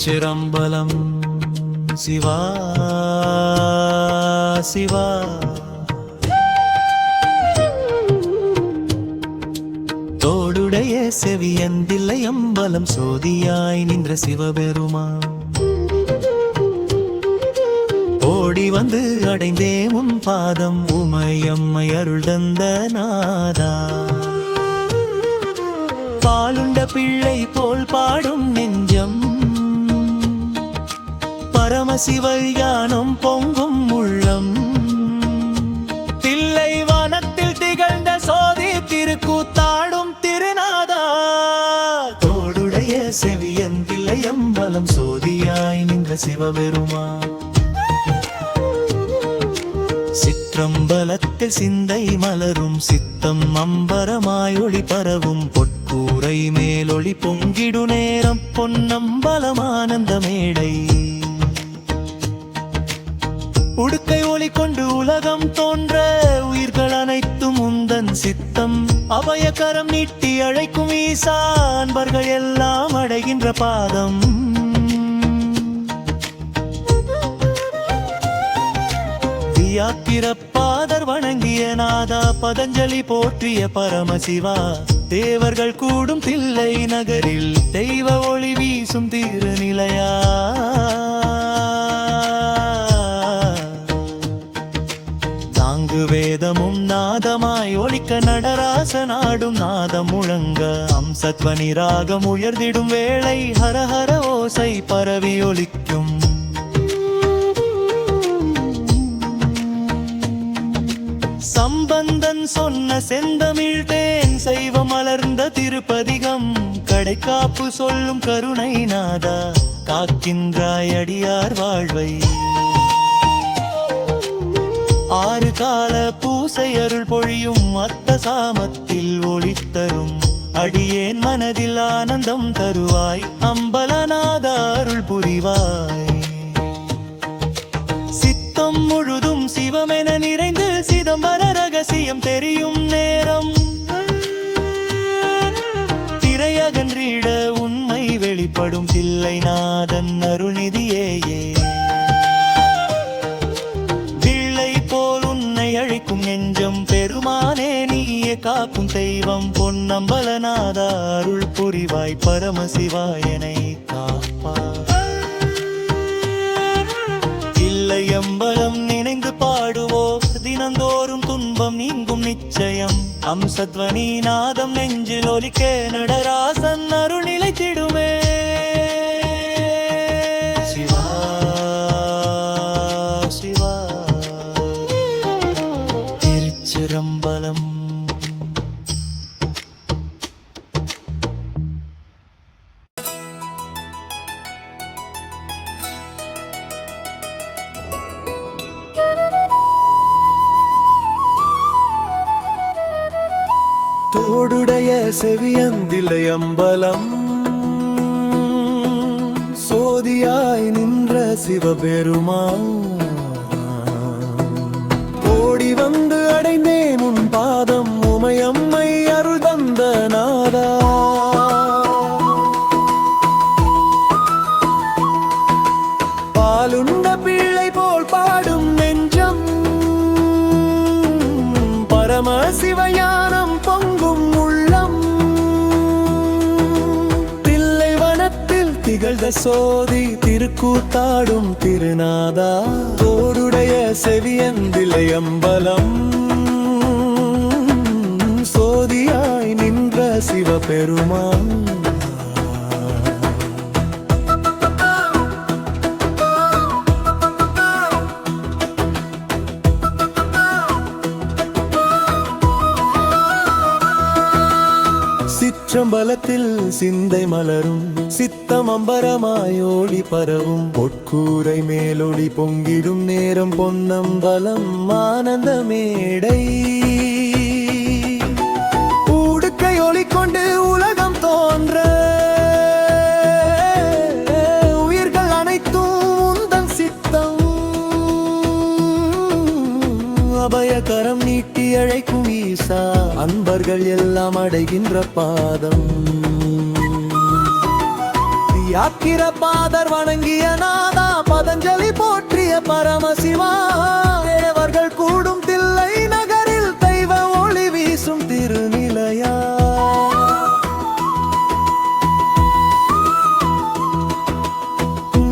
திருச்சிரம்பலம் சிவா சிவா. தோடுடைய செவியந்தில்லை அம்பலம் சோதியாய் நின்ற சிவபெருமான் ஓடி வந்து அடைந்தே உன் பாதம் உமையம்மை அருள் தந்த நாதா. பாலுண்ட பிள்ளை போல் பாடும் நெஞ்சம் பரமசிவஞானம் பொங்கும் உள்ளம் தில்லை வானத்தில் திகழ்ந்த சோதி திருக்கூத்தாடும் திருநாதா. தோடுடைய செவியந்தில்லை அம்பலம் சோதியாய் நின்ற சிவபெருமான் சிற்றம்பலத்தில் சிந்தை மலரும் சித்தம் அம்பரமாய் ஒளி பரவும் பொற்கூரை மேலொளி பொங்கிடு நேரம் பொன்னம்பலமானந்த மேடை உடுக்கை ஒளி கொண்டு உலகம் தோன்ற உயிர்கள் அனைத்தும் உந்தன் சித்தம் அபயகரம் நீட்டி அழைக்கும் ஈசா அன்பர்கள் எல்லாம் அடைகின்ற பாதம். பிறப்பாதர் வணங்கிய நாதா பதஞ்சலி போற்றிய பரமசிவா தேவர்கள் கூடும் தில்லை நகரில் தெய்வ ஒளி வீசும் திருநிலையா. நான்கு வேதமும் நாதமாய் ஒலிக்க நடராச நாடும் நாதம் முழங்க அம்சத்வனி ராகம் உயர்ந்திடும் வேளை ஹரஹர ஓசை பரவி ஒலிக்கும். சம்பந்தன் சொன்ன செந்தமிழ் தேன் செய்வ மலர்ந்த திருப்பதிகம் கடைக்காப்பு சொல்லும் கருணை நாதா காக்கின்றாய் அடியார் வாழ்வை. ஆறு கால பூசை அருள் பொழியும் அத்த சாமத்தில் ஒளித்தரும் அடியேன் மனதில் ஆனந்தம் தருவாய் அம்பலநாதா அருள் புரிவாய். சித்தம் முழுதும் சிவமென நிறைந்து சிதம்பர ரகசியம் தெரியும் நேரம் திரையகன்றிட உண்மை வெளிப்படும் தில்லை நாதன் அருள்நிதியேயே. பிள்ளை போல் உன்னை அழைக்கும் நெஞ்சம் பெருமானே நீயே காக்கும் தெய்வம் பொன்னம்பலநாதா அருள் புரிவாய் பரமசிவாயனை காப்பா. அம்பலம் நினைந்து பாடுவோர் தினந்தோறும் துன்பம் நீங்கும் நிச்சயம் அம்சத்வனி நாதம் நெஞ்சில் ஒலிக்க நடராசன் அருள் நிலைத்திடுமே. சிவா சிவா திருச்சிரம்பலம். தோடுடைய செவியந்தில்லை அம்பலம் சோதியாய் நின்ற சிவபெருமான் ஓடி வந்து அடைந்தேன் உன் பாதம் உமையம்மை அருள் தந்த நாதா. பாலுண்ட பிள்ளை போல் பாடும் நெஞ்சம் பரமசிவஞானம் பொங்கும் உள்ளம் தில்லை வனத்தில் திகழ்ந்த சோதி திருக்கூத்தாடும் திருநாதா. தோடுடைய செவியந்தில்லை அம்பலம் சோதியாய் நின்ற சிவபெருமான் சிற்றம்பலத்தில் சிந்தை மலரும் சித்தம் அம்பரமாயோடி பரவும் பொற்கூரை மேலொளி பொங்கிடும் நேரம் பொன்னம்பலம் ஆனந்த மேடை ஊடுக்கை ஒளி கொண்டு உலகம் தோன்ற உயிர்கள் அனைத்தும் உந்தன் சித்தம் அபயகரம் நீட்டி அழைக்கும் ஈசா அன்பர்கள் எல்லாம் அடைகின்ற பாதம். யாக்கிர பாதர் வணங்கிய நாதா, பதஞ்சலி போற்றிய பரமசிவா, தேவர்கள் கூடும் தில்லை நகரில் தெய்வ ஒளி வீசும் திருநிலையா.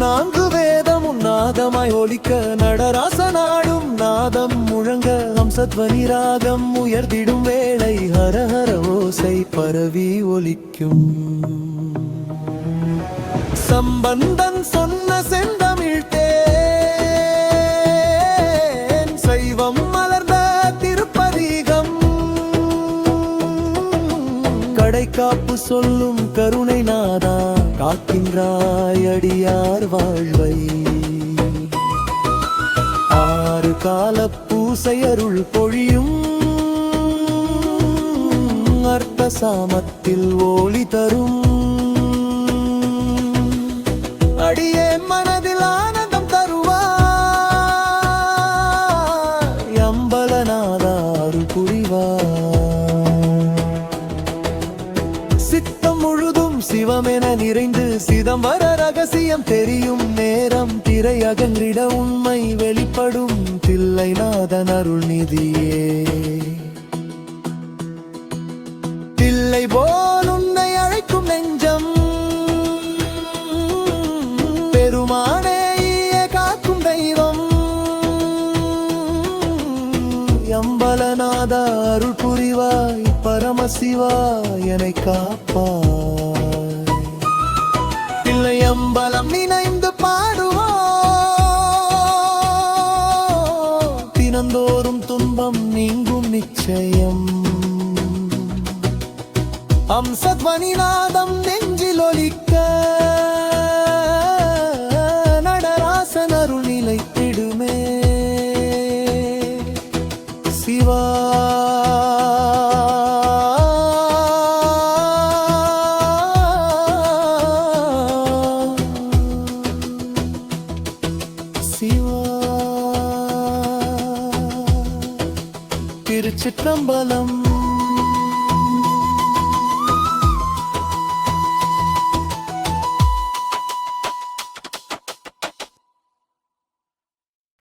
நான்கு வேதமும் நாதமாய் ஒலிக்க, நடராசனாடும் நாதம் முழங்க, ஹம்சத்வனி ராகம் உயர்ந்திடும் வேளை, ஹரஹர ஓசை பரவி ஒலிக்கும். சம்பந்தன் சொன்ன செந்தமிழ் தேன், சைவம் மலர்ந்த திருப்பதிகம், கடைக்காப்பு சொல்லும் கருணை நாதா, காக்கின்றாய் அடியார் வாழ்வை. ஆறு கால பூசை அருள் பொழியும், அர்த்த சாமத்தில் ஒளி தரும், அடியே மனதில் ஆனந்தம் தருவாய், அம்பலநாதா அருள் புரிவாய். சித்தம் முழுதும் சிவமென நிறைந்து, சிதம்பர ரகசியம் தெரியும் நேரம், திரை அகன்றிட உண்மை வெளிப்படும், தில்லைநாதன் அருள் நிதியே. தில்லை போல் உன்னை அழைக்கும் நெஞ்சம், பெருமானே காக்கும் தெய்வம், அம்பலநாதா அருள் புரிவாய், பரமசிவா என்னை காப்பாய். தில்லை அம்பலம் நினைந்து பாடுவோம், தினந்தோறும் துன்பம் நீங்கும் நிச்சயம். ஹம்சத்வனி நாதம் நெஞ்சில் ஒலிக்க, நடராசன் அருள் நிலைத்திடுமே. சிவா சிவா. திருச்சிற்றம்பலம்.